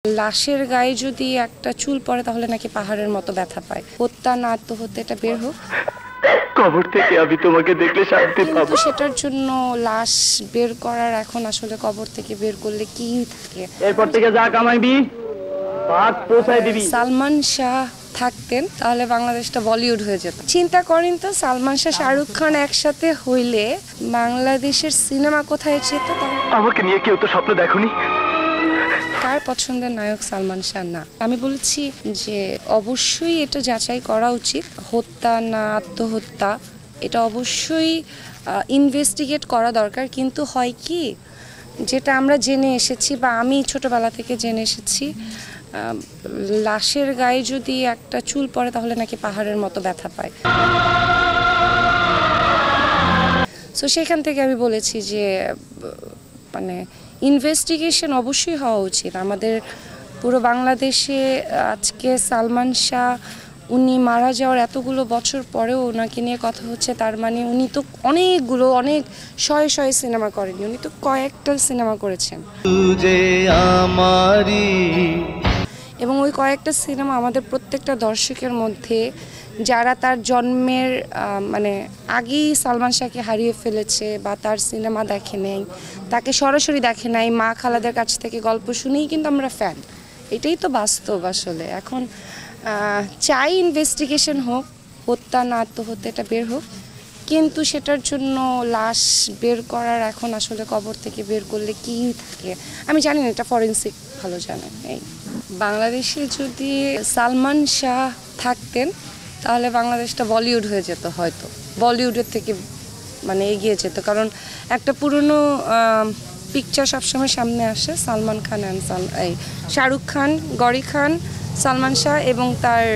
লাশের গায়ে যদি একটা চুল পড়ে তাহলে নাকি পাহাড়ের মতো ব্যথা পায়। হত্যা না আত্মহত্যা এটা বের হোক, কবর থেকে আমি তোমাকে দেখলে শান্তি পাবো। কিন্তু সেটার জন্য লাশ বের করার এখন আসলে কবর থেকে বের করলে কি থাকে। এরপর থেকে যা কামাইবি ভাত পৌঁছায় দিবি। সালমান শাহ থাকতেন তাহলে বাংলাদেশটা বলিউড হয়ে যেত। চিন্তা করেন তো, সালমান শাহ শাহরুখ খান একসাথে হইলে বাংলাদেশের সিনেমা কোথায় যেত। আমাকে নিয়ে কেউ তো স্বপ্ন দেখোনি। কার পছন্দের নায়ক সালমান শাহ না? আমি বলেছি যে অবশ্যই এটা যাচাই করা উচিত, হত্যা না আত্মহত্যা এটা অবশ্যই ইনভেস্টিগেট করা দরকার। কিন্তু হয় কি, যেটা আমরা জেনে এসেছি বা আমি ছোটবেলা থেকে জেনে এসেছি, লাশের গায়ে যদি একটা চুল পড়ে তাহলে নাকি পাহাড়ের মতো ব্যথা পায়। সো সেখান থেকে আমি বলেছি যে মানে ইনভেস্টিগেশন অবশ্যই হওয়া উচিত। আমাদের পুরো বাংলাদেশে আজকে সালমান শাহ উনি মারা যাওয়ার এতগুলো বছর পরেও ওনাকে নিয়ে কথা হচ্ছে, তার মানে উনি তো অনেক শয়ে সিনেমা করেনি, উনি তো কয়েকটা সিনেমা করেছেন এবং ওই কয়েকটা সিনেমা আমাদের প্রত্যেকটা দর্শকের মধ্যে যারা তার জন্মের মানে আগেই সালমান শাহকে হারিয়ে ফেলেছে বা তার সিনেমা দেখে নেই, তাকে সরাসরি দেখে নাই, মা খালাদের কাছ থেকে গল্প শুনেই কিন্তু আমরা ফ্যান। এটাই তো বাস্তব আসলে। এখন চাই ইনভেস্টিগেশন হোক, হত্যা না আত্মহত্যা এটা বের হোক, কিন্তু সেটার জন্য লাশ বের করার এখন আসলে কবর থেকে বের করলে কি থাকে আমি জানি না, এটা ফরেন্সিক ভালো জানেন। এই বাংলাদেশে যদি সালমান শাহ থাকতেন তাহলে বাংলাদেশটা বলিউড হয়ে যেত, হয়তো বলিউডের থেকে মানে এগিয়ে যেত। কারণ একটা পুরনো পিকচার সবসময় সামনে আসে, সালমান খান এই শাহরুখ খান, গৌরী খান, সালমান শাহ এবং তার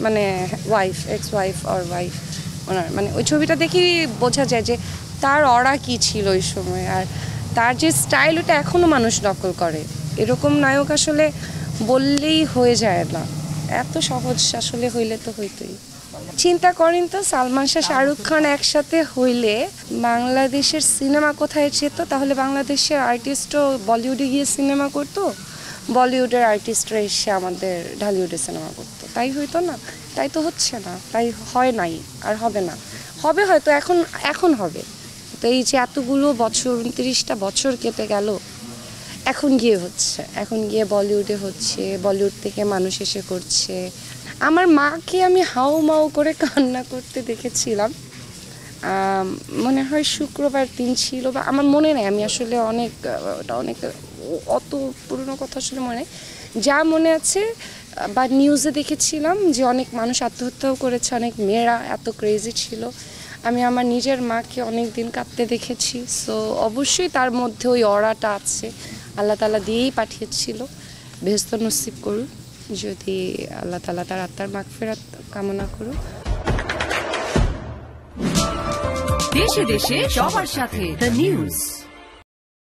মানে wife, ex wife or wife ওনার, মানে ওই ছবিটা দেখেই বোঝা যায় যে তার অরা কী ছিল ওই সময়, আর তার যে স্টাইল ওটা এখনও মানুষ নকল করে। এরকম নায়ক আসলে বললেই হয়ে যায় না, এত সহজ আসলে হইলে তো হইতোই। চিন্তা করেন তো, সালমান শাহ শাহরুখ খান একসাথে হইলে বাংলাদেশের সিনেমা কোথায় যেত। তাহলে বাংলাদেশের আর্টিস্টও বলিউডে গিয়ে সিনেমা করতো, বলিউডের আর্টিস্টরা এসে আমাদের ঢালিউডে সিনেমা করতো। তাই হইতো না, তাই তো হচ্ছে না, তাই হয় নাই আর হবে না। হবে হয়তো এখন হবে। তো এই যে এতগুলো বছর 29টা বছর কেটে গেল, এখন গিয়ে হচ্ছে, এখন গিয়ে বলিউডে হচ্ছে, বলিউড থেকে মানুষ এসে করছে। আমার মাকে আমি হাউ মাউ করে কান্না করতে দেখেছিলাম, মনে হয় শুক্রবার দিন ছিল বা আমার মনে নেই, আমি আসলে অনেক অত পুরনো কথা আসলে মনে নেই। যা মনে আছে বা নিউজে দেখেছিলাম যে অনেক মানুষ আত্মহত্যাও করেছে, অনেক মেয়েরা এত ক্রেজি ছিল। আমি আমার নিজের মাকে অনেক দিন কাঁদতে দেখেছি। সো অবশ্যই তার মধ্যে ওই অরাটা আছে, আল্লাহ তাআলা দিয়েই পাঠিয়েছিল। বেহেশত নসিব করুন, যদি আল্লাহ তাআলা তার আত্মার মাগফিরাত কামনা করুন। দেশে দেশে সবার সাথে দ্য নিউজ।